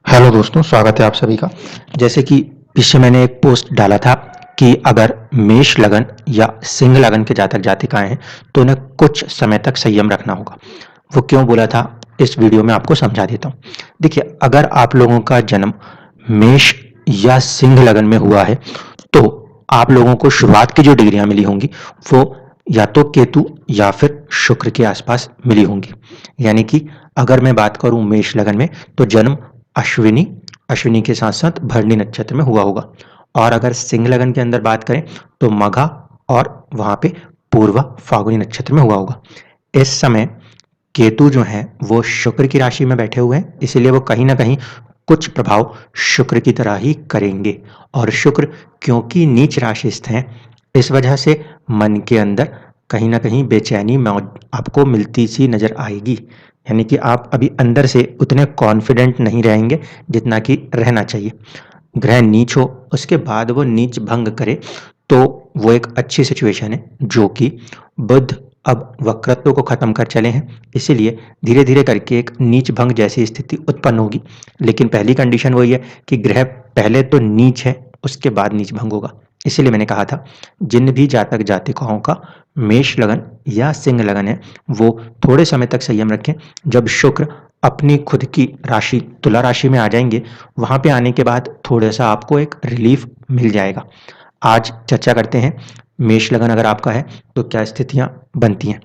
Hello दोस्तों, स्वागत है आप सभी का। जैसे कि पीछे मैंने एक पोस्ट डाला था कि अगर मेष लगन या सिंह लगन के जातक जातिकाएं हैं तो उन्हें कुछ समय तक संयम रखना होगा। वो क्यों बोला था, इस वीडियो में आपको समझा देता हूँ। देखिए, अगर आप लोगों का जन्म मेष या सिंह लगन में हुआ है तो आप लोगों को शुरुआत की जो डिग्रियां मिली होंगी वो या तो केतु या फिर शुक्र के आसपास मिली होंगी। यानी कि अगर मैं बात करूं मेष लगन में तो जन्म अश्विनी अश्विनी के साथ साथ भरणी नक्षत्र में हुआ होगा। और अगर सिंह लगन के अंदर बात करें तो मघा और वहां पे पूर्वा फाल्गुनी नक्षत्र में हुआ होगा। इस समय केतु जो है वो शुक्र की राशि में बैठे हुए हैं, इसीलिए वो कहीं ना कहीं कुछ प्रभाव शुक्र की तरह ही करेंगे। और शुक्र क्योंकि नीच राशिस्थ हैं, इस वजह से मन के अंदर कहीं ना कहीं बेचैनी आपको मिलती सी नजर आएगी। यानी कि आप अभी अंदर से उतने कॉन्फिडेंट नहीं रहेंगे जितना कि रहना चाहिए। ग्रह नीच हो उसके बाद वो नीच भंग करे तो वो एक अच्छी सिचुएशन है, जो कि बुध अब वक्रत्व को खत्म कर चले हैं, इसीलिए धीरे धीरे करके एक नीच भंग जैसी स्थिति उत्पन्न होगी। लेकिन पहली कंडीशन वही है कि ग्रह पहले तो नीच है, उसके बाद नीच भंग होगा। इसीलिए मैंने कहा था जिन भी जातक जातिकाओं का मेष लगन या सिंह लगन है वो थोड़े समय तक संयम रखें। जब शुक्र अपनी खुद की राशि तुला राशि में आ जाएंगे, वहां पे आने के बाद थोड़ा सा आपको एक रिलीफ मिल जाएगा। आज चर्चा करते हैं मेष लगन अगर आपका है तो क्या स्थितियां बनती हैं।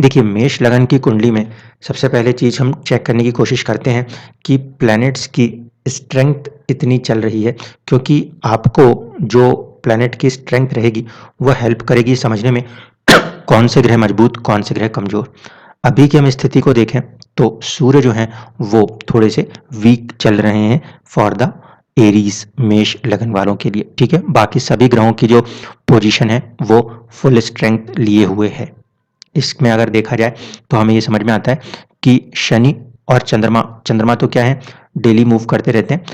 देखिए, मेष लगन की कुंडली में सबसे पहले चीज हम चेक करने की कोशिश करते हैं कि प्लैनेट्स की स्ट्रेंथ कितनी चल रही है, क्योंकि आपको जो प्लैनेट की स्ट्रेंथ रहेगी वह हेल्प करेगी समझने में कौन से ग्रह मजबूत कौन से ग्रह कमजोर। अभी की हम स्थिति को देखें तो सूर्य जो है वो थोड़े से वीक चल रहे हैं फॉर द एरीज मेष लगन वालों के लिए। ठीक है, बाकी सभी ग्रहों की जो पोजीशन है वो फुल स्ट्रेंथ लिए हुए है। इसमें अगर देखा जाए तो हमें ये समझ में आता है कि शनि और चंद्रमा चंद्रमा तो क्या है, डेली मूव करते रहते हैं।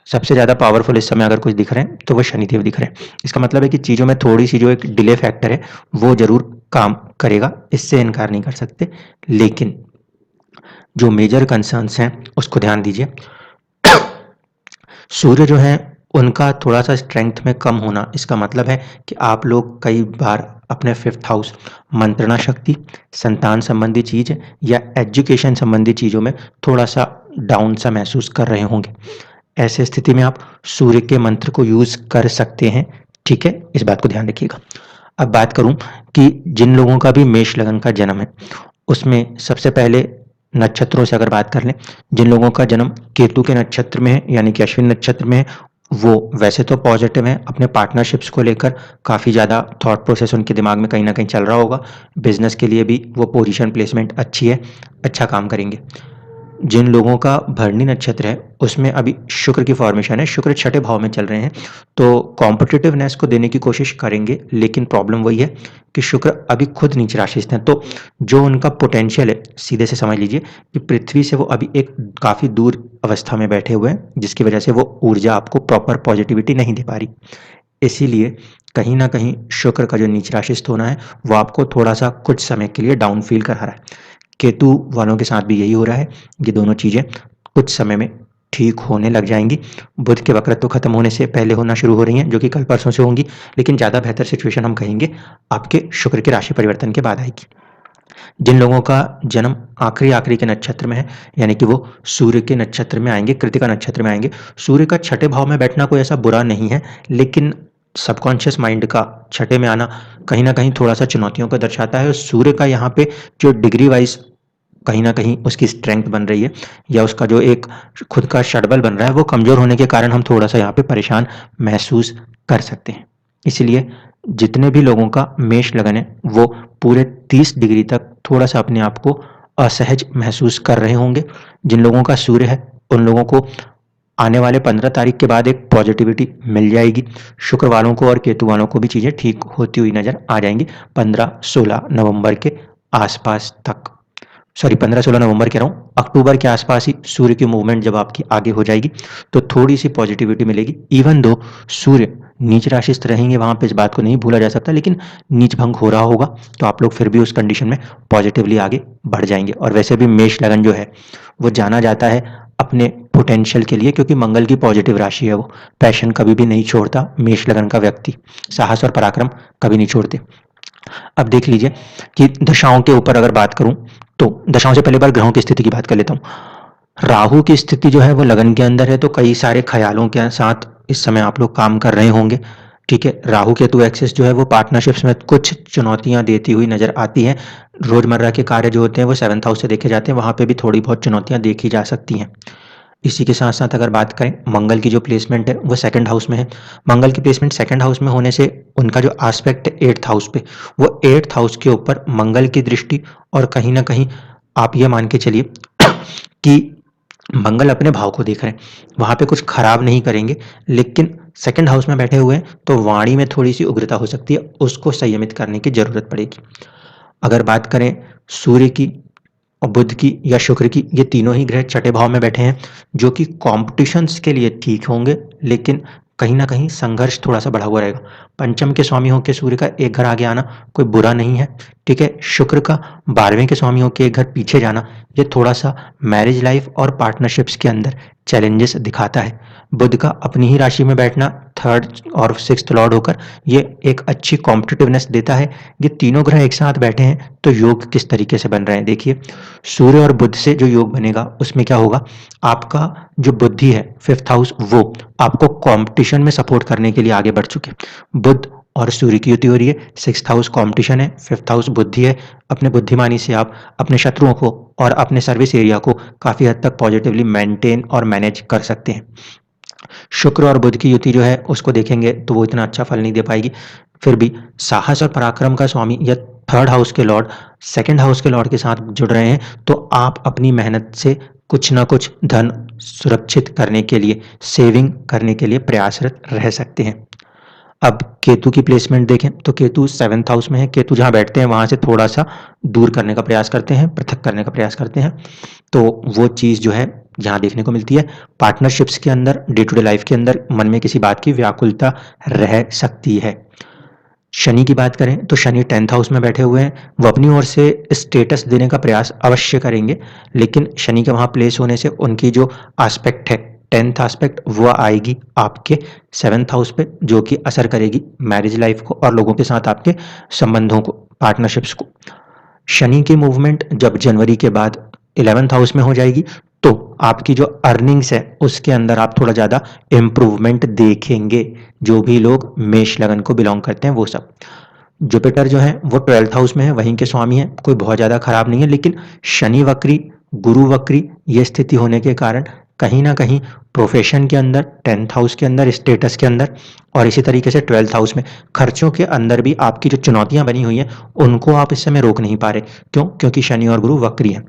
सबसे ज्यादा पावरफुल इस समय अगर कुछ दिख रहे हैं तो वो शनिदेव दिख रहे हैं। इसका मतलब है कि चीजों में थोड़ी सी जो एक डिले फैक्टर है वो जरूर काम करेगा, इससे इनकार नहीं कर सकते। लेकिन जो मेजर कंसर्न्स हैं उसको ध्यान दीजिए। सूर्य जो है उनका थोड़ा सा स्ट्रेंथ में कम होना, इसका मतलब है कि आप लोग कई बार अपने फिफ्थ हाउस मंत्रणा शक्ति, संतान संबंधी चीज या एजुकेशन संबंधी चीजों में थोड़ा सा डाउन सा महसूस कर रहे होंगे। ऐसे स्थिति में आप सूर्य के मंत्र को यूज कर सकते हैं। ठीक है, इस बात को ध्यान रखिएगा। अब बात करूं कि जिन लोगों का भी मेष लगन का जन्म है उसमें सबसे पहले नक्षत्रों से अगर बात कर लें, जिन लोगों का जन्म केतु के नक्षत्र में है यानी कि अश्विन नक्षत्र में है, वो वैसे तो पॉजिटिव हैं, अपने पार्टनरशिप्स को लेकर काफ़ी ज़्यादा थॉट प्रोसेस उनके दिमाग में कहीं ना कहीं चल रहा होगा। बिजनेस के लिए भी वो पोजीशन प्लेसमेंट अच्छी है, अच्छा काम करेंगे। जिन लोगों का भरणी नक्षत्र है उसमें अभी शुक्र की फॉर्मेशन है, शुक्र छठे भाव में चल रहे हैं, तो कॉम्पिटिटिवनेस को देने की कोशिश करेंगे। लेकिन प्रॉब्लम वही है कि शुक्र अभी खुद नीच राशिस्थ हैं, तो जो उनका पोटेंशियल है सीधे से समझ लीजिए कि पृथ्वी से वो अभी एक काफ़ी दूर अवस्था में बैठे हुए हैं, जिसकी वजह से वो ऊर्जा आपको प्रॉपर पॉजिटिविटी नहीं दे पा रही। इसीलिए कहीं ना कहीं शुक्र का जो नीच राशिस्थ होना है वो आपको थोड़ा सा कुछ समय के लिए डाउन फील करा रहा है। केतु वालों के साथ भी यही हो रहा है। ये दोनों चीजें कुछ समय में ठीक होने लग जाएंगी। बुध के वक्रत्व खत्म होने से पहले होना शुरू हो रही हैं, जो कि कल परसों से होंगी। लेकिन ज्यादा बेहतर सिचुएशन हम कहेंगे आपके शुक्र के राशि परिवर्तन के बाद आएगी। जिन लोगों का जन्म आखिरी आखिरी के नक्षत्र में है यानी कि वो सूर्य के नक्षत्र में आएंगे, कृतिका नक्षत्र में आएंगे। सूर्य का छठे भाव में बैठना कोई ऐसा बुरा नहीं है, लेकिन सबकॉन्शियस माइंड का छठे में आना कहीं ना कहीं थोड़ा सा चुनौतियों को दर्शाता है। और सूर्य का यहाँ पे जो डिग्री वाइज कहीं ना कहीं उसकी स्ट्रेंथ बन रही है या उसका जो एक खुद का शडबल बन रहा है वो कमजोर होने के कारण हम थोड़ा सा यहाँ पे परेशान महसूस कर सकते हैं। इसलिए जितने भी लोगों का मेष लगन है वो पूरे 30 डिग्री तक थोड़ा सा अपने आप को असहज महसूस कर रहे होंगे। जिन लोगों का सूर्य है उन लोगों को आने वाले 15 तारीख के बाद एक पॉजिटिविटी मिल जाएगी। शुक्र वालों को और केतु वालों को भी चीजें ठीक होती हुई नजर आ जाएंगी 15-16 नवंबर के आसपास तक। सॉरी, 15-16 नवंबर कह रहा हूँ, अक्टूबर के आसपास ही सूर्य की मूवमेंट जब आपकी आगे हो जाएगी तो थोड़ी सी पॉजिटिविटी मिलेगी। इवन दो सूर्य नीच राशिस्थ रहेंगे वहां पे, इस बात को नहीं भूला जा सकता, लेकिन नीच भंग हो रहा होगा तो आप लोग फिर भी उस कंडीशन में पॉजिटिवली आगे बढ़ जाएंगे। और वैसे भी मेष लगन जो है वो जाना जाता है अपने पोटेंशियल के लिए, क्योंकि मंगल की पॉजिटिव राशि है वो। पैशन कभी भी नहीं छोड़ता मेष लगन का व्यक्ति, साहस और पराक्रम कभी नहीं छोड़ते। अब देख लीजिए कि दशाओं के ऊपर अगर बात करूं तो दशाओं से पहले बार ग्रहों की स्थिति की बात कर लेता हूं। राहु की स्थिति जो है वो लगन के अंदर है, तो कई सारे ख्यालों के साथ इस समय आप लोग काम कर रहे होंगे। ठीक है, राहु केतु एक्सिस जो है वो पार्टनरशिप्स में कुछ चुनौतियां देती हुई नजर आती है। रोजमर्रा के कार्य जो होते हैं वो 7th हाउस से देखे जाते हैं, वहां पे भी थोड़ी बहुत चुनौतियां देखी जा सकती हैं। इसी के साथ साथ अगर बात करें मंगल की जो प्लेसमेंट है वो 2nd हाउस में है। मंगल की प्लेसमेंट 2nd हाउस में होने से उनका जो एस्पेक्ट है 8th हाउस पे, वो 8th हाउस के ऊपर मंगल की दृष्टि, और कहीं ना कहीं आप ये मान के चलिए कि मंगल अपने भाव को देख रहे हैं, वहां पे कुछ खराब नहीं करेंगे, लेकिन 2nd हाउस में बैठे हुए हैं तो वाणी में थोड़ी सी उग्रता हो सकती है, उसको संयमित करने की जरूरत पड़ेगी। अगर बात करें सूर्य की और बुध की या शुक्र की, ये तीनों ही ग्रह छठे भाव में बैठे हैं, जो कि कॉम्पिटिशन्स के लिए ठीक होंगे, लेकिन कहीं ना कहीं संघर्ष थोड़ा सा बढ़ा हुआ रहेगा। पंचम के स्वामी हो के सूर्य का एक घर आगे आना कोई बुरा नहीं है। ठीक है, शुक्र का 12वें के स्वामी हो के एक घर पीछे जाना, ये थोड़ा सा मैरिज लाइफ और पार्टनरशिप्स के अंदर चैलेंजेस दिखाता है। बुध का अपनी ही राशि में बैठना 3rd और 6th लॉर्ड होकर, ये एक अच्छी कॉम्पिटिटिवनेस देता है। ये तीनों ग्रह एक साथ बैठे हैं तो योग किस तरीके से बन रहे हैं देखिए। सूर्य और बुध से जो योग बनेगा उसमें क्या होगा, आपका जो बुद्धि है 5th हाउस, वो आपको कंपटीशन में सपोर्ट करने के लिए आगे बढ़ चुके। बुध और सूर्य की युति हो रही है, 6th हाउस कंपटीशन है, 5th हाउस बुद्धि है। अपने बुद्धिमानी से आप अपने शत्रुओं को और अपने सर्विस एरिया को काफी हद तक पॉजिटिवली मेंटेन और मैनेज कर सकते हैं। शुक्र और बुध की युति जो है उसको देखेंगे तो वो इतना अच्छा फल नहीं दे पाएगी, फिर भी साहस और पराक्रम का स्वामी या 3rd हाउस के लॉर्ड 2nd हाउस के लॉर्ड के साथ जुड़ रहे हैं, तो आप अपनी मेहनत से कुछ ना कुछ धन सुरक्षित करने के लिए, सेविंग करने के लिए प्रयासरत रह सकते हैं। अब केतु की प्लेसमेंट देखें तो केतु 7th हाउस में है। केतु जहां बैठते हैं वहां से थोड़ा सा दूर करने का प्रयास करते हैं, पृथक करने का प्रयास करते हैं, तो वो चीज जो है यहाँ देखने को मिलती है। पार्टनरशिप्स के अंदर, डे टू डे लाइफ के अंदर मन में किसी बात की व्याकुलता रह सकती है। शनि की बात करें तो शनि 10th हाउस में बैठे हुए हैं, वो अपनी ओर से स्टेटस देने का प्रयास अवश्य करेंगे, लेकिन शनि के वहां प्लेस होने से उनकी जो एस्पेक्ट है 10th एस्पेक्ट, वो आएगी आपके 7th हाउस पे, जो कि असर करेगी मैरिज लाइफ को और लोगों के साथ आपके संबंधों को, पार्टनरशिप्स को। शनि की मूवमेंट जब जनवरी के बाद 11th हाउस में हो जाएगी तो आपकी जो अर्निंग्स है उसके अंदर आप थोड़ा ज्यादा इंप्रूवमेंट देखेंगे, जो भी लोग मेष लगन को बिलोंग करते हैं वो सब। जुपिटर जो है वो 12th हाउस में है, वहीं के स्वामी है, कोई बहुत ज्यादा खराब नहीं है, लेकिन शनि वक्री, गुरु वक्री, ये स्थिति होने के कारण कहीं ना कहीं प्रोफेशन के अंदर, 10th हाउस के अंदर, स्टेटस के अंदर, और इसी तरीके से 12th हाउस में खर्चों के अंदर भी आपकी जो चुनौतियां बनी हुई हैं उनको आप इस समय रोक नहीं पा रहे। क्यों? क्योंकि शनि और गुरु वक्री हैं।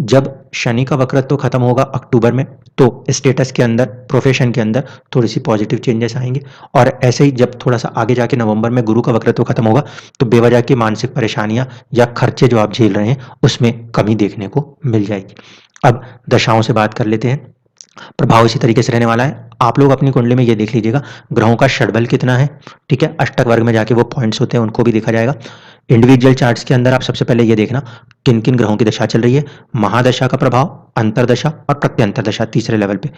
जब शनि का वक्रत्व खत्म होगा अक्टूबर में, तो स्टेटस के अंदर, प्रोफेशन के अंदर थोड़ी सी पॉजिटिव चेंजेस आएंगे, और ऐसे ही जब थोड़ा सा आगे जाके नवंबर में गुरु का वक्रत्व खत्म होगा तो बेवजह की मानसिक परेशानियां या खर्चे जो आप झेल रहे हैं उसमें कमी देखने को मिल जाएगी। अब दशाओं से बात कर लेते हैं। प्रभाव इसी तरीके से रहने वाला है। आप लोग अपनी कुंडली में ये देख लीजिएगा ग्रहों का षडबल कितना है। ठीक है, अष्टक वर्ग में जाके वो पॉइंट्स होते हैं, उनको भी देखा जाएगा। इंडिविजुअल चार्ट्स के अंदर आप सबसे पहले ये देखना किन किन ग्रहों की दशा चल रही है, महादशा का प्रभाव, अंतरदशा और प्रत्यंतर दशा तीसरे लेवल पे।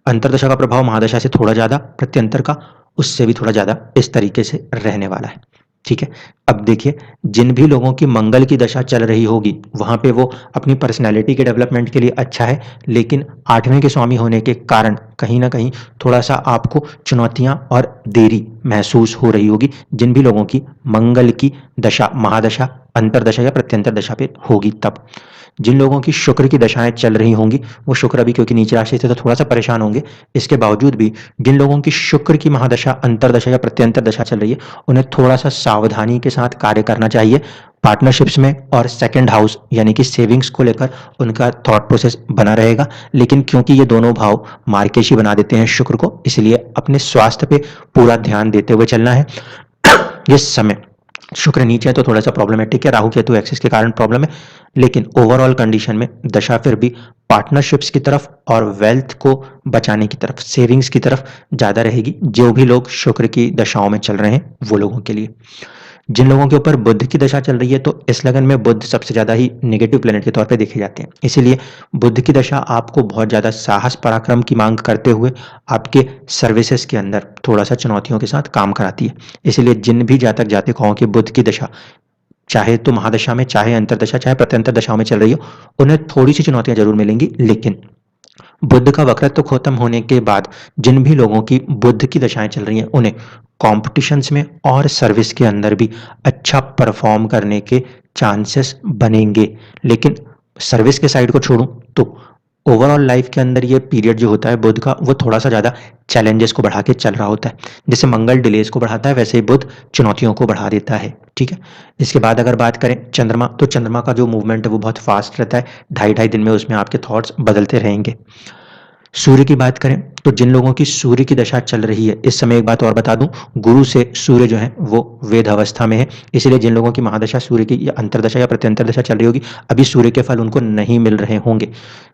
अंतरदशा का प्रभाव महादशा से थोड़ा ज्यादा, प्रत्यंतर का उससे भी थोड़ा ज्यादा, इस तरीके से रहने वाला है। ठीक है, अब देखिए जिन भी लोगों की मंगल की दशा चल रही होगी वहां पे वो अपनी पर्सनैलिटी के डेवलपमेंट के लिए अच्छा है, लेकिन 8वें के स्वामी होने के कारण कहीं ना कहीं थोड़ा सा आपको चुनौतियां और देरी महसूस हो रही होगी, जिन भी लोगों की मंगल की दशा महादशा, अंतरदशा या प्रत्यंतर दशा पे होगी तब। जिन लोगों की शुक्र की दशाएं चल रही होंगी वो शुक्र अभी क्योंकि नीचे राशि से तो थोड़ा सा परेशान होंगे, इसके बावजूद भी जिन लोगों की शुक्र की महादशा, अंतरदशा या प्रत्यंतर दशा चल रही है उन्हें थोड़ा सा सावधानी के साथ कार्य करना चाहिए पार्टनरशिप्स में, और 2nd हाउस यानी कि सेविंग्स को लेकर उनका थॉट प्रोसेस बना रहेगा। लेकिन क्योंकि ये दोनों भाव मार्केशी बना देते हैं शुक्र को, इसलिए अपने स्वास्थ्य पे पूरा ध्यान देते हुए चलना है। इस समय शुक्र नीचे है तो थोड़ा सा प्रॉब्लमेटिक है, राहु केतु एक्सिस के कारण प्रॉब्लम है, लेकिन ओवरऑल कंडीशन में दशा फिर भी पार्टनरशिप्स की तरफ और वेल्थ को बचाने की तरफ, सेविंग्स की तरफ ज्यादा रहेगी, जो भी लोग शुक्र की दशाओं में चल रहे हैं वो लोगों के लिए। जिन लोगों के ऊपर बुध की दशा चल रही है, तो इस लगन में बुध सबसे ज़्यादा ही नेगेटिव प्लैनेट के तौर पे देखे जाते हैं। इसीलिए बुध की दशा आपको बहुत ज़्यादा साहस पराक्रम की मांग करते हुए आपके सर्विसेज के अंदर थोड़ा-सा चुनौतियों के साथ काम कराती है। इसीलिए जिन भी जातक-जातिकाओं की बुध की दशा चाहे तो महादशा में, चाहे अंतर्दशा, चाहे प्रत्यंतर दशाओं में चल रही हो, उन्हें थोड़ी-सी चुनौतियाँ ज़रूर मिलेंगी। लेकिन बुध का वक्रत्व खत्म होने के बाद जिन भी लोगों की बुध की दशाएं चल रही हैं, उन्हें कॉम्पिटिशन्स में और सर्विस के अंदर भी अच्छा परफॉर्म करने के चांसेस बनेंगे। लेकिन सर्विस के साइड को छोड़ूं तो ओवरऑल लाइफ के अंदर ये पीरियड जो होता है बुध का, वो थोड़ा सा ज़्यादा चैलेंजेस को बढ़ा के चल रहा होता है। जैसे मंगल डिलेज को बढ़ाता है, वैसे ही बुध चुनौतियों को बढ़ा देता है। ठीक है। इसके बाद अगर बात करें चंद्रमा, तो चंद्रमा का जो मूवमेंट है वो बहुत फास्ट रहता है। ढाई ढाई दिन में उसमें आपके थॉट्स बदलते रहेंगे। सूर्य की बात करें तो जिन लोगों की सूर्य की दशा चल रही है, इस समय एक बात और बता दूं, गुरु से सूर्य जो है वो वेद अवस्था में है। इसीलिए जिन लोगों की महादशा सूर्य की या अंतरदशा या प्रत्यंतर दशा चल रही होगी, अभी सूर्य के फल उनको नहीं मिल रहे होंगे।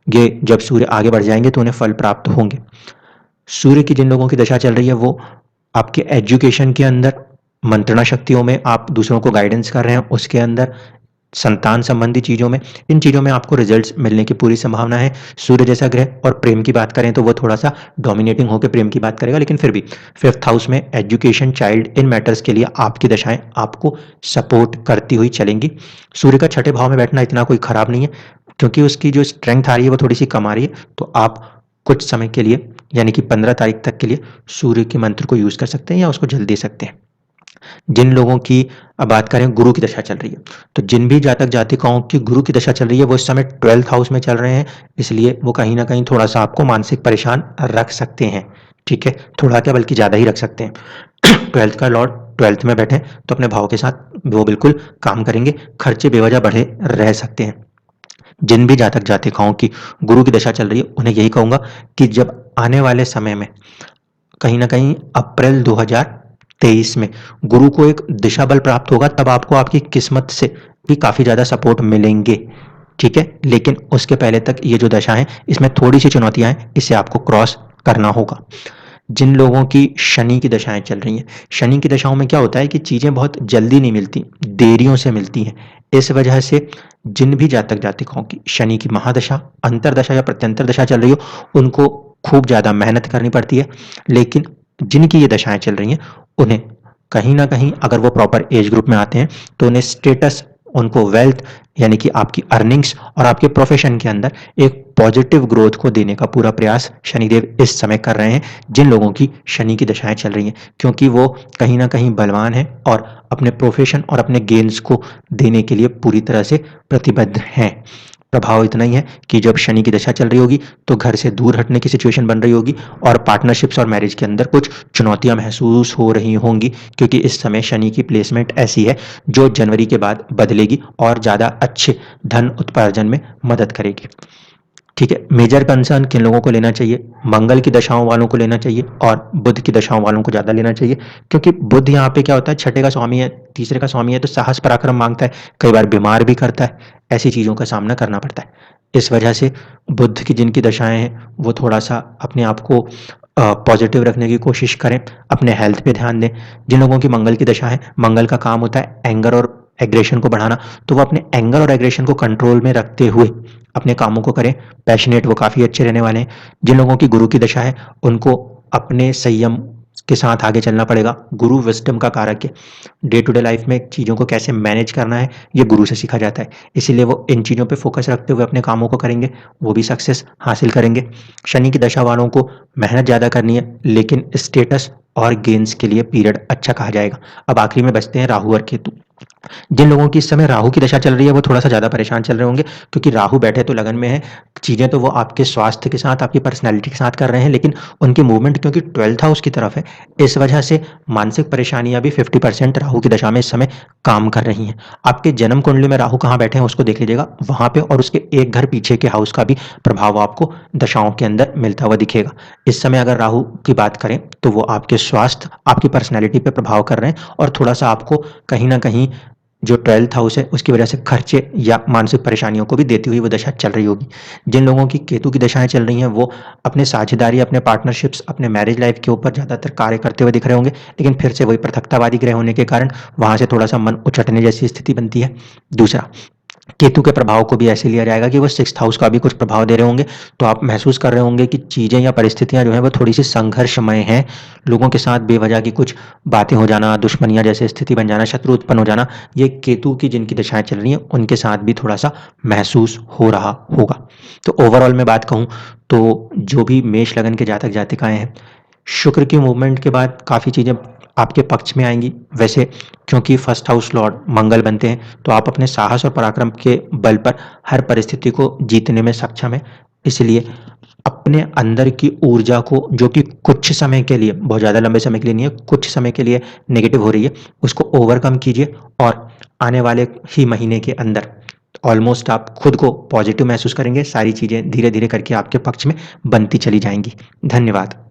ये जब सूर्य आगे बढ़ जाएंगे तो उन्हें फल प्राप्त होंगे। सूर्य की जिन लोगों की दशा चल रही है, वो आपके एजुकेशन के अंदर, मंत्रणा शक्तियों में आप दूसरों को गाइडेंस कर रहे हैं, उसके अंदर संतान संबंधी चीज़ों में, इन चीज़ों में आपको रिजल्ट्स मिलने की पूरी संभावना है। सूर्य जैसा ग्रह, और प्रेम की बात करें तो वो थोड़ा-सा डोमिनेटिंग होकर प्रेम की बात करेगा, लेकिन फिर भी 5th हाउस में एजुकेशन, चाइल्ड, इन मैटर्स के लिए आपकी दशाएँ आपको सपोर्ट करती हुई चलेंगी। सूर्य का छठे भाव में बैठना इतना कोई खराब नहीं है, क्योंकि उसकी जो स्ट्रेंथ आ रही है वो थोड़ी-सी कम आ रही है, तो आप कुछ समय के लिए यानी कि 15 तारीख तक के लिए सूर्य के मंत्र को यूज़ कर सकते हैं या उसको जल दे सकते हैं। जिन लोगों की अब बात करें गुरु की दशा चल रही है, तो जिन भी जातक जातिकाओं की गुरु की दशा चल रही है, वो इस समय 12th हाउस में चल रहे हैं। इसलिए वो कहीं न कहीं थोड़ा-सा आपको मानसिक परेशान रख सकते हैं। ठीक है? थोड़ा क्या बल्कि ज़्यादा ही रख सकते हैं। 12th का लॉर्ड 12th में बैठे तो अपने भाव के साथ वो बिल्कुल काम करेंगे। खर्चे बेवजह बढ़े रह सकते हैं। जिन भी जातक जातिकाओं की गुरु की दशा चल रही है, उन्हें यही कहूँगा कि जब आने वाले समय में कहीं न कहीं अप्रैल 2023 में गुरु को एक दिशा बल प्राप्त होगा, तब आपको आपकी किस्मत से भी काफ़ी ज़्यादा सपोर्ट मिलेंगे। ठीक है? लेकिन उसके पहले तक ये जो दशा है, इसमें थोड़ी-सी चुनौतियाँ हैं, इसे आपको क्रॉस करना होगा। जिन लोगों की शनि की दशाएँ चल रही हैं, शनि की दशाओं में क्या होता है कि चीज़ें बहुत जल्दी नहीं मिलती, देरियों से मिलती हैं। इस वजह से जिन भी जातक-जातिकाओं की शनि की महादशा, अंतर्दशा या प्रत्यंतर दशा चल रही हो, उनको खूब ज़्यादा मेहनत करनी पड़ती है। लेकिन जिनकी ये दशाएँ चल रही हैं, उन्हें कहीं न कहीं अगर वो प्रॉपर एज ग्रुप में आते हैं, तो उन्हें स्टेटस, उनको वेल्थ यानी कि आपकी अर्निंग्स और आपके प्रोफ़ेशन के अंदर एक पॉजिटिव ग्रोथ को देने का पूरा प्रयास शनिदेव इस समय कर रहे हैं, जिन लोगों की शनि की दशाएँ चल रही हैं। क्योंकि वो कहीं न कहीं बलवान हैं और अपने प्रोफ़ेशन और अपने गेन्स को देने के लिए पूरी तरह से प्रतिबद्ध हैं। प्रभाव इतना ही है कि जब शनि की दशा चल रही होगी, तो घर से दूर हटने की सिचुएशन बन रही होगी और पार्टनरशिप्स और मैरिज के अंदर कुछ चुनौतियाँ महसूस हो रही होंगी, क्योंकि इस समय शनि की प्लेसमेंट ऐसी है, जो जनवरी के बाद बदलेगी और ज़्यादा अच्छे धन उत्पार्जन में मदद करेगी। ठीक है? मेजर कंसर्न किन लोगों को लेना चाहिए? मंगल की दशाओं वालों को लेना चाहिए और बुध की दशाओं वालों को ज़्यादा लेना चाहिए, क्योंकि बुध यहाँ पे क्या होता है, छठे का स्वामी है, तीसरे का स्वामी है, तो साहस पराक्रम मांगता है, कई बार बीमार भी करता है, ऐसी चीज़ों का सामना करना पड़ता है। इस वजह से बुध की जिनकी दशाएँ हैं, वो थोड़ा-सा अपने आप को पॉजिटिव रखने की कोशिश करें, अपने हेल्थ पे ध्यान दें। जिन लोगों की मंगल की दशा है, मंगल का काम होता है एंगर और एग्रेशन को बढ़ाना, तो वो अपने एंगर और एग्रेशन को कंट्रोल में रखते हुए अपने कामों को करें। पैशनेट वो काफ़ी अच्छे रहने वाले हैं। जिन लोगों की गुरु की दशा है, उनको अपने संयम के साथ आगे चलना पड़ेगा। गुरु विज़डम का कारक है। डे टू डे लाइफ में चीज़ों को कैसे मैनेज करना है, ये गुरु से सीखा जाता है। इसीलिए वो इन चीज़ों पे फ़ोकस रखते हुए अपने कामों को करेंगे, वो भी सक्सेस हासिल करेंगे। शनि की दशा वालों को मेहनत ज़्यादा करनी है, लेकिन स्टेटस और गेन्स के लिए पीरियड अच्छा कहा जाएगा। अब आखिरी में बचते हैं राहु और केतु। जिन लोगों की इस समय राहु की दशा चल रही है, वो थोड़ा-सा ज़्यादा परेशान चल रहे होंगे, क्योंकि राहु बैठे तो लगन में है। चीज़ें तो वो आपके स्वास्थ्य के साथ, आपकी पर्सनैलिटी के साथ कर रहे हैं, लेकिन उनकी मूवमेंट क्योंकि 12th हाउस की तरफ है, इस वजह से मानसिक परेशानियाँ भी 50% राहु की दशा में इस समय काम कर रही हैं। आपके जन्म कुंडली में राहु कहाँ बैठे हैं, उसको देख लीजिएगा। वहाँ पे और उसके एक घर पीछे के हाउस का भी प्रभाव आपको दशाओं के अंदर मिलता हुआ दिखेगा। इस समय अगर राहु की बात करें, तो वो आपके स्वास्थ्य, आपकी पर्सनैलिटी पे प्रभाव कर रहे हैं और थोड़ा-सा आपको कहीं न कहीं जो 12th हाउस है उसकी वजह से खर्चे या मानसिक परेशानियों को भी देती हुई वो दशा चल रही होगी। जिन लोगों की केतु की दशाएँ चल रही हैं वो अपने साझेदारी, अपने पार्टनरशिप्स, अपने मैरिज लाइफ के ऊपर ज़्यादातर कार्य करते हुए दिख रहे होंगे, लेकिन फिर से वही पृथकतावादी ग्रह होने के कारण वहाँ से थोड़ा-सा मन उचटने जैसी स्थिति बनती है। दूसरा, केतु के प्रभाव को भी ऐसे लिया जाएगा कि वो 6th हाउस का भी कुछ प्रभाव दे रहे होंगे, तो आप महसूस कर रहे होंगे कि चीज़ें या परिस्थितियाँ जो हैं वो थोड़ी-सी संघर्षमय हैं। लोगों के साथ बेवजह की कुछ बातें हो जाना, दुश्मनियाँ जैसे स्थिति बन जाना, शत्रु उत्पन्न हो जाना, ये केतु की जिनकी दशाएँ चल रही हैं, उनके साथ भी थोड़ा-सा महसूस हो रहा होगा। तो ओवरऑल मैं बात कहूँ तो जो भी मेष लगन के जातक-जातिकाएँ हैं, शुक्र की मूवमेंट के बाद काफ़ी चीज़ें आपके पक्ष में आएँगी। वैसे क्योंकि फर्स्ट हाउस लॉर्ड मंगल बनते हैं, तो आप अपने साहस और पराक्रम के बल पर हर परिस्थिति को जीतने में सक्षम हैं। इसलिए अपने अंदर की ऊर्जा को, जो कि कुछ समय के लिए, बहुत ज़्यादा लंबे समय के लिए नहीं है, कुछ समय के लिए नेगेटिव हो रही है, उसको ओवरकम कीजिए और आने वाले ही महीने के अंदर ऑलमोस्ट आप खुद को पॉजिटिव महसूस करेंगे। सारी चीज़ें धीरे-धीरे करके आपके पक्ष में बनती चली जाएँगी। धन्यवाद।